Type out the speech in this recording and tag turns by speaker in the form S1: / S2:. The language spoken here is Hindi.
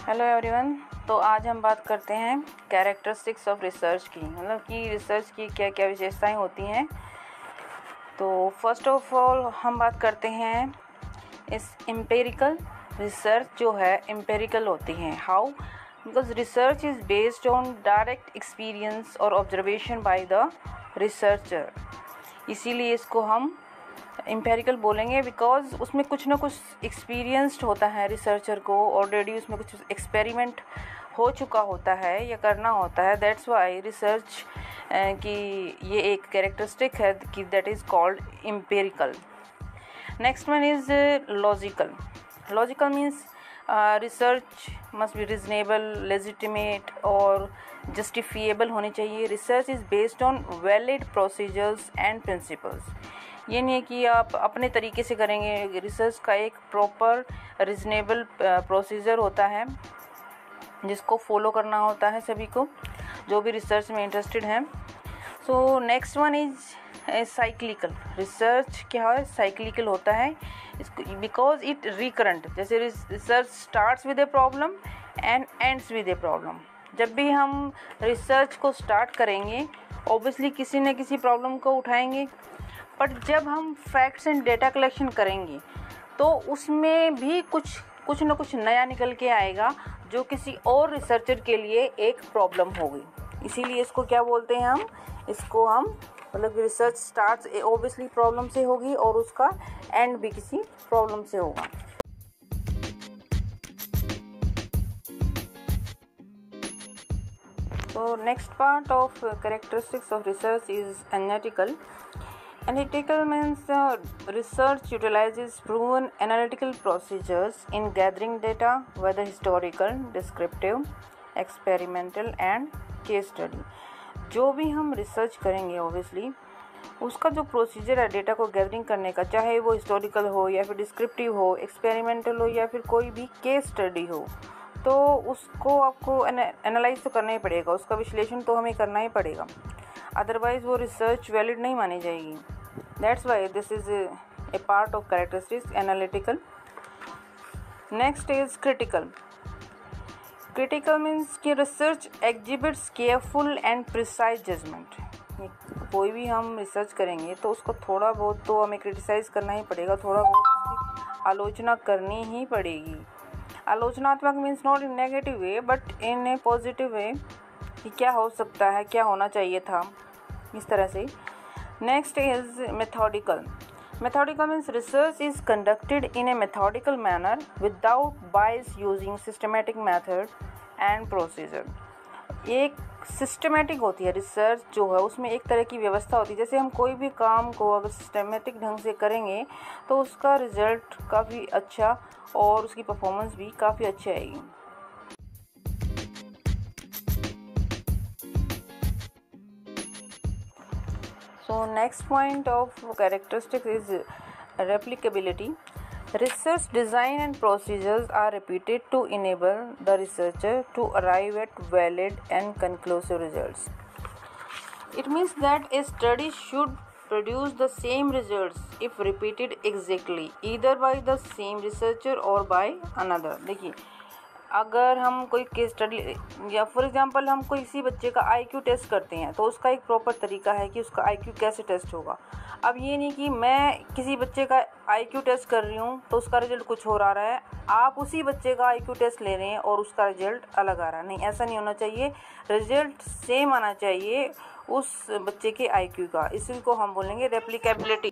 S1: Hello everyone. तो आज हम बात करते हैं कैरेक्टरिस्टिक्स ऑफ रिसर्च की, मतलब कि रिसर्च की क्या क्या विशेषताएं होती हैं। तो फर्स्ट ऑफ ऑल हम बात करते हैं इस एम्पिरिकल रिसर्च जो है एम्पिरिकल होती हैं। How? Because research is based on direct experience और ऑब्जर्वेशन बाय द रिसर्चर, इसीलिए इसको हम एम्पेरिकल बोलेंगे। बिकॉज उसमें कुछ ना कुछ एक्सपीरियंस्ड होता है रिसर्चर को, ऑलरेडी उसमें कुछ एक्सपेरिमेंट हो चुका होता है या करना होता है। दैट्स वाई रिसर्च की ये एक कैरेक्टरिस्टिक है कि that is called empirical. Next one is logical. Logical means research must be reasonable, legitimate और जस्टिफिएबल होनी चाहिए। Research is based on valid procedures and principles. ये नहीं है कि आप अपने तरीके से करेंगे। रिसर्च का एक प्रॉपर रीजनेबल प्रोसीजर होता है जिसको फॉलो करना होता है सभी को जो भी रिसर्च में इंटरेस्टेड हैं। So next one is cyclical. Research क्या है? साइक्लिकल होता है बिकॉज इट रिकरेंट। जैसे research starts with a problem and ends with a problem. जब भी हम रिसर्च को स्टार्ट करेंगे ऑब्वियसली किसी न किसी प्रॉब्लम को उठाएंगे, बट जब हम फैक्ट्स एंड डेटा कलेक्शन करेंगे तो उसमें भी कुछ न कुछ नया निकल के आएगा जो किसी और रिसर्चर के लिए एक प्रॉब्लम होगी। इसीलिए इसको क्या बोलते हैं इसको हम मतलब रिसर्च स्टार्ट्स ऑब्वियसली प्रॉब्लम से होगी और उसका एंड भी किसी प्रॉब्लम से होगा। So next part of characteristics of research is analytical. Analytical means research utilizes proven analytical procedures in gathering data, whether historical, descriptive, experimental and case study. जो भी हम रिसर्च करेंगे ऑब्वियसली उसका जो प्रोसीजर है डेटा को गैदरिंग करने का, चाहे वो हिस्टोरिकल हो या फिर डिस्क्रिप्टिव हो, एक्सपेरिमेंटल हो या फिर कोई भी केस स्टडी हो, तो उसको आपको एनालाइज तो करना ही पड़ेगा, उसका विश्लेषण तो हमें करना ही पड़ेगा, अदरवाइज वो रिसर्च वैलिड नहीं मानी जाएगी। That's why this is a part of characteristics analytical. Next is critical. Critical means कि research exhibits careful and precise judgement. कोई भी हम रिसर्च करेंगे तो उसको थोड़ा बहुत तो हमें क्रिटिसाइज करना ही पड़ेगा, थोड़ा बहुत उसकी आलोचना करनी ही पड़ेगी। आलोचनात्मक means not in negative way but in A positive way कि क्या हो सकता है, क्या होना चाहिए था, इस तरह से। Next is methodical. Methodical means research is conducted in A methodical manner without bias using systematic method and procedure. एक सिस्टमेटिक होती है रिसर्च जो है, उसमें एक तरह की व्यवस्था होती है। जैसे हम कोई भी काम को अगर सिस्टमेटिक ढंग से करेंगे तो उसका रिजल्ट काफ़ी अच्छा और उसकी परफॉर्मेंस भी काफ़ी अच्छी आएगी। So next point of characteristic is replicability. Research design and procedures are repeated to enable the researcher to arrive at valid and conclusive results. It means that a study should produce the same results if repeated exactly, either by the same researcher or by another. देखिए, अगर हम कोई केस स्टडी या फॉर एग्जांपल हम कोई किसी बच्चे का आईक्यू टेस्ट करते हैं तो उसका एक प्रॉपर तरीका है कि उसका आईक्यू कैसे टेस्ट होगा। अब ये नहीं कि मैं किसी बच्चे का आईक्यू टेस्ट कर रही हूँ तो उसका रिजल्ट कुछ और आ रहा है, आप उसी बच्चे का आईक्यू टेस्ट ले रहे हैं और उसका रिजल्ट अलग आ रहा है। नहीं, ऐसा नहीं होना चाहिए, रिजल्ट सेम आना चाहिए उस बच्चे के आईक्यू का। इसी को हम बोलेंगे रेप्लिकेबिलिटी।